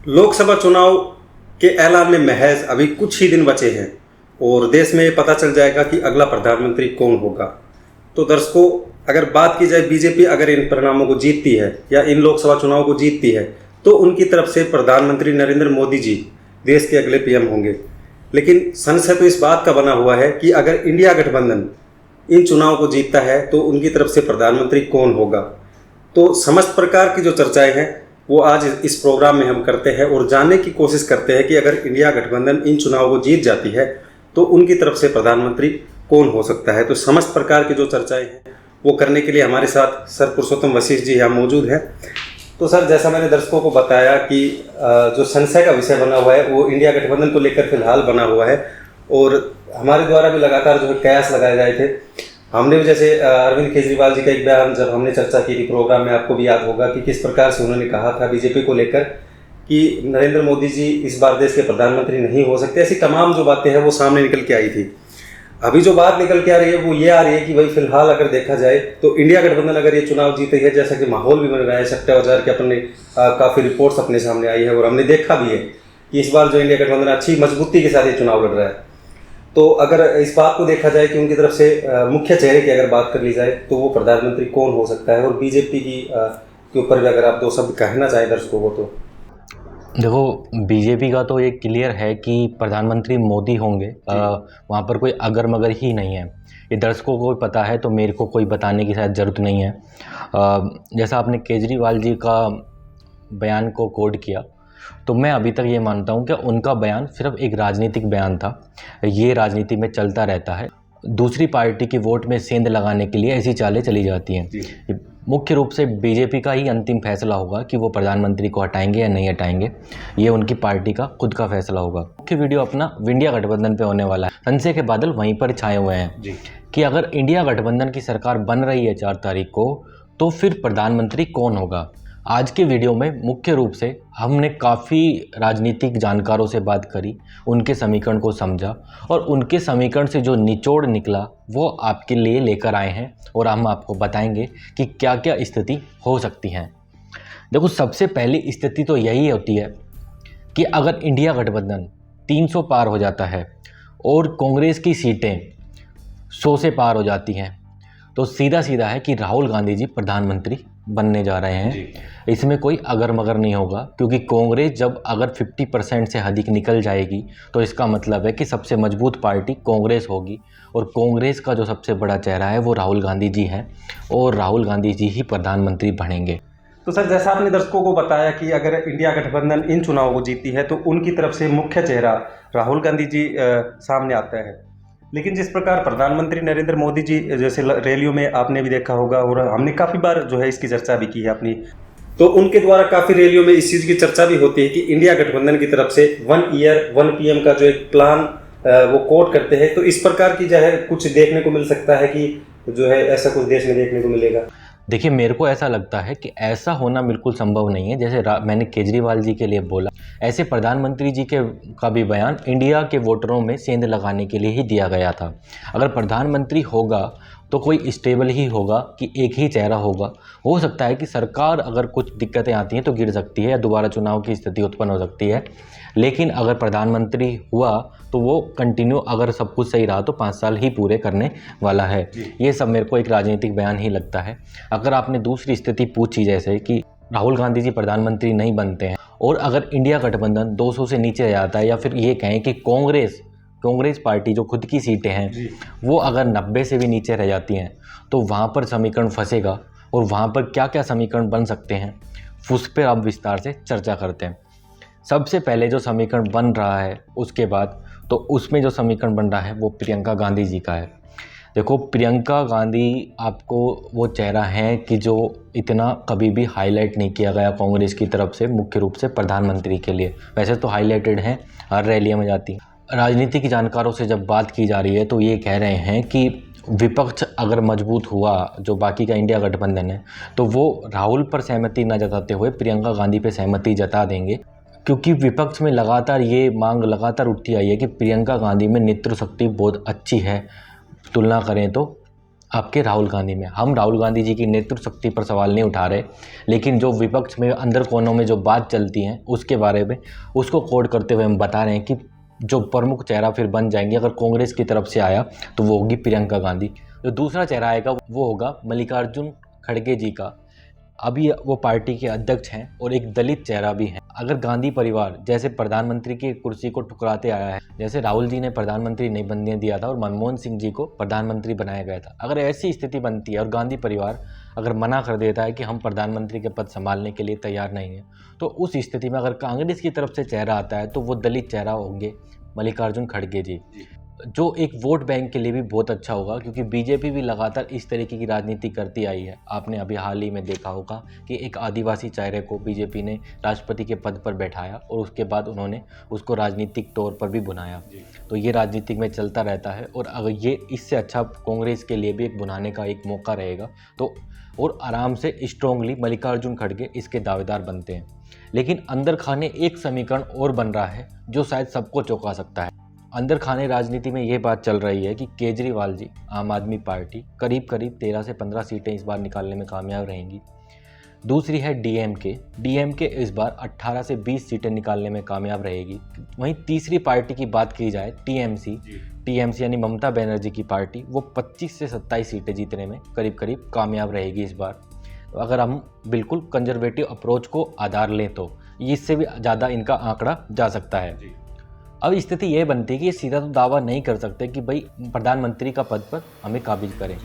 लोकसभा चुनाव के ऐलान में महज अभी कुछ ही दिन बचे हैं और देश में पता चल जाएगा कि अगला प्रधानमंत्री कौन होगा। तो दर्शकों, अगर बात की जाए बीजेपी अगर इन परिणामों को जीतती है या इन लोकसभा चुनाव को जीतती है तो उनकी तरफ से प्रधानमंत्री नरेंद्र मोदी जी देश के अगले पीएम होंगे। लेकिन संशय तो इस बात का बना हुआ है कि अगर इंडिया गठबंधन इन चुनाव को जीतता है तो उनकी तरफ से प्रधानमंत्री कौन होगा। तो समस्त प्रकार की जो चर्चाएं हैं वो आज इस प्रोग्राम में हम करते हैं और जानने की कोशिश करते हैं कि अगर इंडिया गठबंधन इन चुनाव को जीत जाती है तो उनकी तरफ से प्रधानमंत्री कौन हो सकता है। तो समस्त प्रकार की जो चर्चाएं हैं वो करने के लिए हमारे साथ सर पुरुषोत्तम वशिष्ठ जी यहाँ मौजूद हैं। तो सर, जैसा मैंने दर्शकों को बताया कि जो संशय का विषय बना हुआ है वो इंडिया गठबंधन को लेकर फिलहाल बना हुआ है और हमारे द्वारा भी लगातार जो है कयास लगाए गए थे। हमने भी जैसे अरविंद केजरीवाल जी का एक बयान जब हमने चर्चा की थी प्रोग्राम में, आपको भी याद होगा कि किस प्रकार से उन्होंने कहा था बीजेपी को लेकर कि नरेंद्र मोदी जी इस बार देश के प्रधानमंत्री नहीं हो सकते। ऐसी तमाम जो बातें हैं वो सामने निकल के आई थी। अभी जो बात निकल के आ रही है वो ये आ रही है कि भाई फिलहाल अगर देखा जाए तो इंडिया गठबंधन अगर ये चुनाव जीते है, जैसा कि माहौल भी बन रहा है, सट्टे बाजार के अपने काफ़ी रिपोर्ट्स अपने सामने आई है और हमने देखा भी है कि इस बार जो इंडिया गठबंधन अच्छी मजबूती के साथ ये चुनाव लड़ रहा है। तो अगर इस बात को देखा जाए कि उनकी तरफ से मुख्य चेहरे की अगर बात कर ली जाए तो वो प्रधानमंत्री कौन हो सकता है, और बीजेपी की के ऊपर भी अगर आप दो शब्द कहना चाहें दर्शकों को। तो देखो, बीजेपी का तो ये क्लियर है कि प्रधानमंत्री मोदी होंगे। वहाँ पर कोई अगर मगर ही नहीं है। ये दर्शकों को भी पता है तो मेरे को कोई बताने की शायद ज़रूरत नहीं है। जैसा आपने केजरीवाल जी का बयान को कोट किया, तो मैं अभी तक ये मानता हूँ कि उनका बयान सिर्फ एक राजनीतिक बयान था। ये राजनीति में चलता रहता है। दूसरी पार्टी की वोट में सेंध लगाने के लिए ऐसी चालें चली जाती हैं। मुख्य रूप से बीजेपी का ही अंतिम फैसला होगा कि वो प्रधानमंत्री को हटाएंगे या नहीं हटाएंगे। ये उनकी पार्टी का खुद का फैसला होगा। मुख्य वीडियो अपना इंडिया गठबंधन पे होने वाला है। संशय के बादल वहीं पर छाए हुए हैं कि अगर इंडिया गठबंधन की सरकार बन रही है 4 तारीख को, तो फिर प्रधानमंत्री कौन होगा। आज के वीडियो में मुख्य रूप से हमने काफ़ी राजनीतिक जानकारों से बात करी, उनके समीकरण को समझा और उनके समीकरण से जो निचोड़ निकला वो आपके लिए लेकर आए हैं और हम आपको बताएंगे कि क्या क्या स्थिति हो सकती हैं। देखो, सबसे पहली स्थिति तो यही होती है कि अगर इंडिया गठबंधन 300 पार हो जाता है और कांग्रेस की सीटें 100 से पार हो जाती हैं तो सीधा सीधा है कि राहुल गांधी जी प्रधानमंत्री बनने जा रहे हैं। इसमें कोई अगर मगर नहीं होगा, क्योंकि कांग्रेस जब अगर 50% से अधिक निकल जाएगी तो इसका मतलब है कि सबसे मजबूत पार्टी कांग्रेस होगी और कांग्रेस का जो सबसे बड़ा चेहरा है वो राहुल गांधी जी हैं और राहुल गांधी जी ही प्रधानमंत्री बनेंगे। तो सर, जैसा आपने दर्शकों को बताया कि अगर इंडिया गठबंधन इन चुनावों को जीतती है तो उनकी तरफ से मुख्य चेहरा राहुल गांधी जी सामने आता है। लेकिन जिस प्रकार प्रधानमंत्री नरेंद्र मोदी जी जैसे रैलियों में आपने भी देखा होगा और हमने काफ़ी बार जो है इसकी चर्चा भी की है अपनी, तो उनके द्वारा काफ़ी रैलियों में इस चीज़ की चर्चा भी होती है कि इंडिया गठबंधन की तरफ से 1 ईयर 1 पीएम का जो एक प्लान वो कोट करते हैं। तो इस प्रकार की जो है कुछ देखने को मिल सकता है कि जो है ऐसा कुछ देश में देखने को मिलेगा। देखिए, मेरे को ऐसा लगता है कि ऐसा होना बिल्कुल संभव नहीं है। जैसे मैंने केजरीवाल जी के लिए बोला, ऐसे प्रधानमंत्री जी का भी बयान इंडिया के वोटरों में सेंध लगाने के लिए ही दिया गया था। अगर प्रधानमंत्री होगा तो कोई स्टेबल ही होगा कि एक ही चेहरा होगा। हो सकता है कि सरकार अगर कुछ दिक्कतें आती हैं तो गिर सकती है या दोबारा चुनाव की स्थिति उत्पन्न हो सकती है, लेकिन अगर प्रधानमंत्री हुआ तो वो कंटिन्यू, अगर सब कुछ सही रहा तो 5 साल ही पूरे करने वाला है। ये सब मेरे को एक राजनीतिक बयान ही लगता है। अगर आपने दूसरी स्थिति पूछी, जैसे कि राहुल गांधी जी प्रधानमंत्री नहीं बनते हैं और अगर इंडिया गठबंधन 200 से नीचे रह जाता है, या फिर ये कहें कि कांग्रेस पार्टी जो खुद की सीटें हैं वो अगर 90 से भी नीचे रह जाती हैं, तो वहाँ पर समीकरण फंसेगा और वहाँ पर क्या क्या समीकरण बन सकते हैं उस पर अब विस्तार से चर्चा करते हैं। सबसे पहले जो समीकरण बन रहा है उसके बाद, तो उसमें जो समीकरण बन रहा है वो प्रियंका गांधी जी का है। देखो, प्रियंका गांधी आपको वो चेहरा है कि जो इतना कभी भी हाईलाइट नहीं किया गया कांग्रेस की तरफ से मुख्य रूप से प्रधानमंत्री के लिए। वैसे तो हाईलाइटेड हैं, हर रैलियों में जाती हैं। राजनीतिक जानकारों से जब बात की जा रही है तो ये कह रहे हैं कि विपक्ष अगर मजबूत हुआ, जो बाकी का इंडिया गठबंधन है, तो वो राहुल पर सहमति न जताते हुए प्रियंका गांधी पर सहमति जता देंगे, क्योंकि विपक्ष में लगातार ये मांग लगातार उठती आई है कि प्रियंका गांधी में नेतृत्व शक्ति बहुत अच्छी है तुलना करें तो आपके राहुल गांधी में। हम राहुल गांधी जी की नेतृत्व शक्ति पर सवाल नहीं उठा रहे, लेकिन जो विपक्ष में अंदर कोनों में जो बात चलती है उसके बारे में उसको कोड करते हुए हम बता रहे हैं कि जो प्रमुख चेहरा फिर बन जाएंगे अगर कांग्रेस की तरफ से आया तो वो होगी प्रियंका गांधी। जो दूसरा चेहरा आएगा वो होगा मल्लिकार्जुन खड़गे जी का। अभी वो पार्टी के अध्यक्ष हैं और एक दलित चेहरा भी हैं। अगर गांधी परिवार जैसे प्रधानमंत्री की कुर्सी को ठुकराते आया है, जैसे राहुल जी ने प्रधानमंत्री नहीं बनने दिया था और मनमोहन सिंह जी को प्रधानमंत्री बनाया गया था, अगर ऐसी स्थिति बनती है और गांधी परिवार अगर मना कर देता है कि हम प्रधानमंत्री के पद संभालने के लिए तैयार नहीं हैं, तो उस स्थिति में अगर कांग्रेस की तरफ से चेहरा आता है तो वो दलित चेहरा होंगे मल्लिकार्जुन खड़गे जी, जो एक वोट बैंक के लिए भी बहुत अच्छा होगा, क्योंकि बीजेपी भी लगातार इस तरीके की राजनीति करती आई है। आपने अभी हाल ही में देखा होगा कि एक आदिवासी चेहरे को बीजेपी ने राष्ट्रपति के पद पर बैठाया और उसके बाद उन्होंने उसको राजनीतिक तौर पर भी बुनाया। तो ये राजनीतिक में चलता रहता है और अगर ये इससे अच्छा कांग्रेस के लिए भी एक बुनाने का एक मौका रहेगा तो और आराम से स्ट्रोंगली मल्लिकार्जुन खड़गे इसके दावेदार बनते हैं। लेकिन अंदर खाने एक समीकरण और बन रहा है जो शायद सबको चौंका सकता है। अंदर खाने राजनीति में ये बात चल रही है कि केजरीवाल जी आम आदमी पार्टी करीब 13 से 15 सीटें इस बार निकालने में कामयाब रहेंगी। दूसरी है डीएमके इस बार 18 से 20 सीटें निकालने में कामयाब रहेगी। वहीं तीसरी पार्टी की बात की जाए टीएमसी यानी ममता बनर्जी की पार्टी, वो 25 से 27 सीटें जीतने में करीब कामयाब रहेगी इस बार। अगर हम बिल्कुल कंजर्वेटिव अप्रोच को आधार लें तो इससे भी ज़्यादा इनका आंकड़ा जा सकता है। अब स्थिति ये बनती है कि ये सीधा तो दावा नहीं कर सकते कि भाई प्रधानमंत्री का पद पर हमें काबिज करें,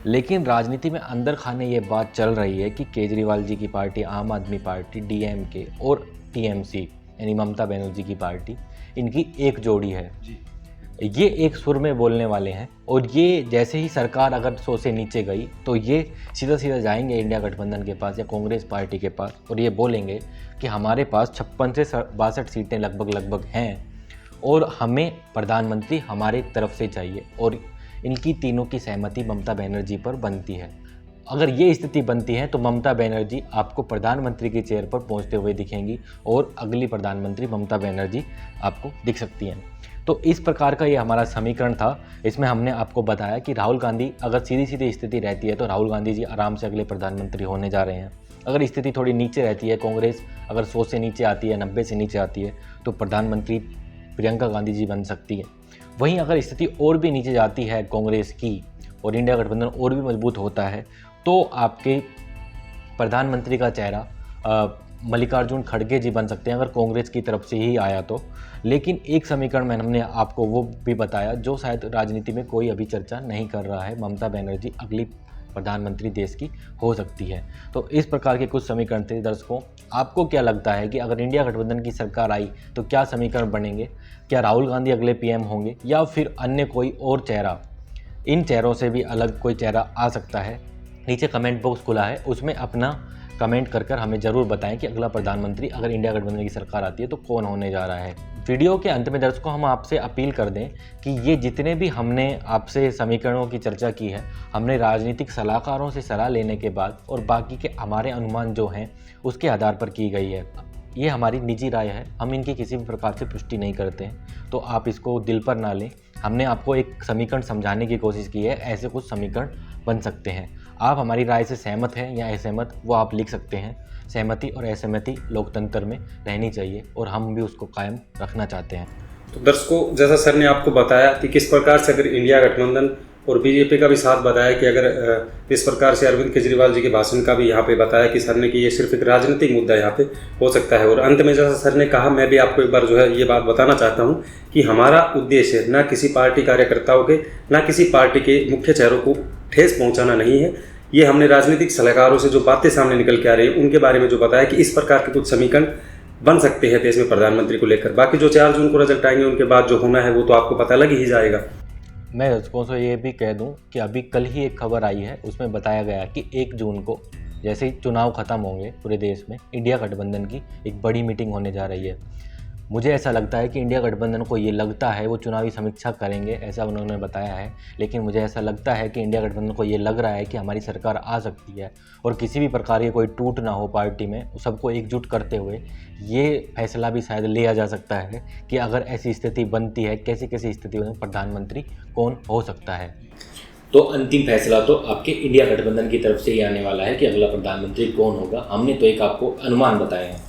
लेकिन राजनीति में अंदर खाने ये बात चल रही है कि केजरीवाल जी की पार्टी, आम आदमी पार्टी, डीएमके और टीएमसी यानी ममता बनर्जी की पार्टी, इनकी एक जोड़ी है। ये एक सुर में बोलने वाले हैं और ये जैसे ही सरकार अगर 100 से नीचे गई तो ये सीधा जाएंगे इंडिया गठबंधन के पास या कांग्रेस पार्टी के पास और ये बोलेंगे कि हमारे पास 56 से 62 सीटें लगभग हैं और हमें प्रधानमंत्री हमारे तरफ से चाहिए, और इनकी तीनों की सहमति ममता बनर्जी पर बनती है। अगर ये स्थिति बनती है तो ममता बनर्जी आपको प्रधानमंत्री की चेयर पर पहुंचते हुए दिखेंगी और अगली प्रधानमंत्री ममता बनर्जी आपको दिख सकती हैं। तो इस प्रकार का ये हमारा समीकरण था। इसमें हमने आपको बताया कि राहुल गांधी अगर सीधी स्थिति रहती है तो राहुल गांधी जी आराम से अगले प्रधानमंत्री होने जा रहे हैं। अगर स्थिति थोड़ी नीचे रहती है, कांग्रेस अगर 100 से नीचे आती है, 90 से नीचे आती है, तो प्रधानमंत्री प्रियंका गांधी जी बन सकती है। वहीं अगर स्थिति और भी नीचे जाती है कांग्रेस की और इंडिया गठबंधन और भी मजबूत होता है तो आपके प्रधानमंत्री का चेहरा मल्लिकार्जुन खड़गे जी बन सकते हैं अगर कांग्रेस की तरफ से ही आया तो। लेकिन एक समीकरण में हमने आपको वो भी बताया जो शायद राजनीति में कोई अभी चर्चा नहीं कर रहा है, ममता बनर्जी अगली प्रधानमंत्री देश की हो सकती है। तो इस प्रकार के कुछ समीकरण थे। दर्शकों, आपको क्या लगता है कि अगर इंडिया गठबंधन की सरकार आई तो क्या समीकरण बनेंगे? क्या राहुल गांधी अगले पीएम होंगे या फिर अन्य कोई और चेहरा, इन चेहरों से भी अलग कोई चेहरा आ सकता है? नीचे कमेंट बॉक्स खुला है, उसमें अपना कमेंट कर हमें ज़रूर बताएं कि अगला प्रधानमंत्री अगर इंडिया गठबंधन की सरकार आती है तो कौन होने जा रहा है। वीडियो के अंत में दर्शकों हम आपसे अपील कर दें कि ये जितने भी हमने आपसे समीकरणों की चर्चा की है, हमने राजनीतिक सलाहकारों से सलाह लेने के बाद और बाकी के हमारे अनुमान जो हैं उसके आधार पर की गई है। ये हमारी निजी राय है, हम इनकी किसी भी प्रकार से पुष्टि नहीं करते हैं, तो आप इसको दिल पर ना लें। हमने आपको एक समीकरण समझाने की कोशिश की है, ऐसे कुछ समीकरण बन सकते हैं। आप हमारी राय से सहमत हैं या असहमत, वो आप लिख सकते हैं। सहमति और असहमति लोकतंत्र में रहनी चाहिए और हम भी उसको कायम रखना चाहते हैं। तो दर्शकों, जैसा सर ने आपको बताया कि किस प्रकार से अगर इंडिया गठबंधन और बीजेपी का भी साथ बताया कि अगर इस प्रकार से अरविंद केजरीवाल जी के भाषण का भी यहाँ पे बताया कि सर ने कि ये सिर्फ एक राजनीतिक मुद्दा यहाँ पे हो सकता है। और अंत में जैसा सर ने कहा, मैं भी आपको एक बार जो है ये बात बताना चाहता हूँ कि हमारा उद्देश्य ना किसी पार्टी कार्यकर्ताओं के ना किसी पार्टी के मुख्य चेहरों को ठेस पहुँचाना नहीं है। ये हमने राजनीतिक सलाहकारों से जो बातें सामने निकल के आ रही हैं उनके बारे में जो बताया कि इस प्रकार के कुछ समीकरण बन सकते हैं देश में प्रधानमंत्री को लेकर। बाकी जो 4 जून को रिजल्ट आएंगे उनके बाद जो होना है वो तो आपको पता लग ही जाएगा। मैं दर्शकों से ये भी कह दूं कि अभी कल ही एक खबर आई है, उसमें बताया गया कि 1 जून को जैसे ही चुनाव खत्म होंगे पूरे देश में, इंडिया गठबंधन की एक बड़ी मीटिंग होने जा रही है। मुझे ऐसा लगता है कि इंडिया गठबंधन को ये लगता है वो चुनावी समीक्षा करेंगे, ऐसा उन्होंने बताया है। लेकिन मुझे ऐसा लगता है कि इंडिया गठबंधन को ये लग रहा है कि हमारी सरकार आ सकती है और किसी भी प्रकार की कोई टूट ना हो पार्टी में, सबको एकजुट करते हुए ये फैसला भी शायद लिया जा सकता है कि अगर ऐसी स्थिति बनती है, कैसी स्थिति में प्रधानमंत्री कौन हो सकता है। तो अंतिम फैसला तो आपके इंडिया गठबंधन की तरफ से ही आने वाला है कि अगला प्रधानमंत्री कौन होगा। हमने तो एक आपको अनुमान बताए हैं।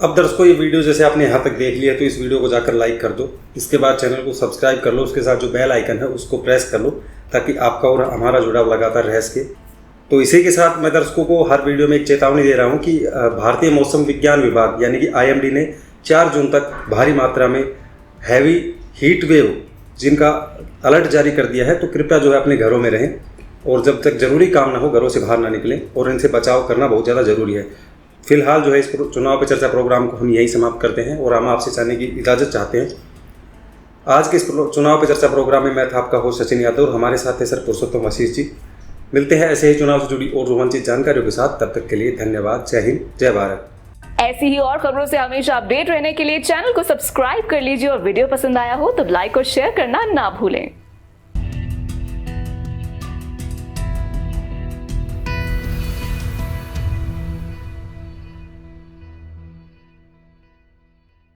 अब दर्शकों, ये वीडियो जैसे आपने यहाँ तक देख लिया तो इस वीडियो को जाकर लाइक कर दो, इसके बाद चैनल को सब्सक्राइब कर लो, उसके साथ जो बेल आइकन है उसको प्रेस कर लो ताकि आपका और हमारा जुड़ाव लगातार रह सके। तो इसी के साथ मैं दर्शकों को हर वीडियो में एक चेतावनी दे रहा हूँ कि भारतीय मौसम विज्ञान विभाग यानी कि IMD ने 4 जून तक भारी मात्रा में हैवी हीट वेव जिनका अलर्ट जारी कर दिया है। तो कृपया जो है अपने घरों में रहें और जब तक ज़रूरी काम ना हो घरों से बाहर ना निकलें और इनसे बचाव करना बहुत ज़्यादा ज़रूरी है। फिलहाल जो है इस चुनाव पे चर्चा प्रोग्राम को हम यहीं समाप्त करते हैं और हम आपसे जाने की इजाज़त चाहते हैं। आज के इस चुनाव पे चर्चा प्रोग्राम में मैं था आपका होस्ट सचिन यादव और हमारे साथ थे सर पुरुषोत्तम आशीष जी। मिलते हैं ऐसे ही चुनाव से जुड़ी और रोमांचित जानकारियों के साथ। तब तक के लिए धन्यवाद। जय हिंद, जय भारत। ऐसी ही और खबरों से हमेशा अपडेट रहने के लिए चैनल को सब्सक्राइब कर लीजिए और वीडियो पसंद आया हो तो लाइक और शेयर करना ना भूलें।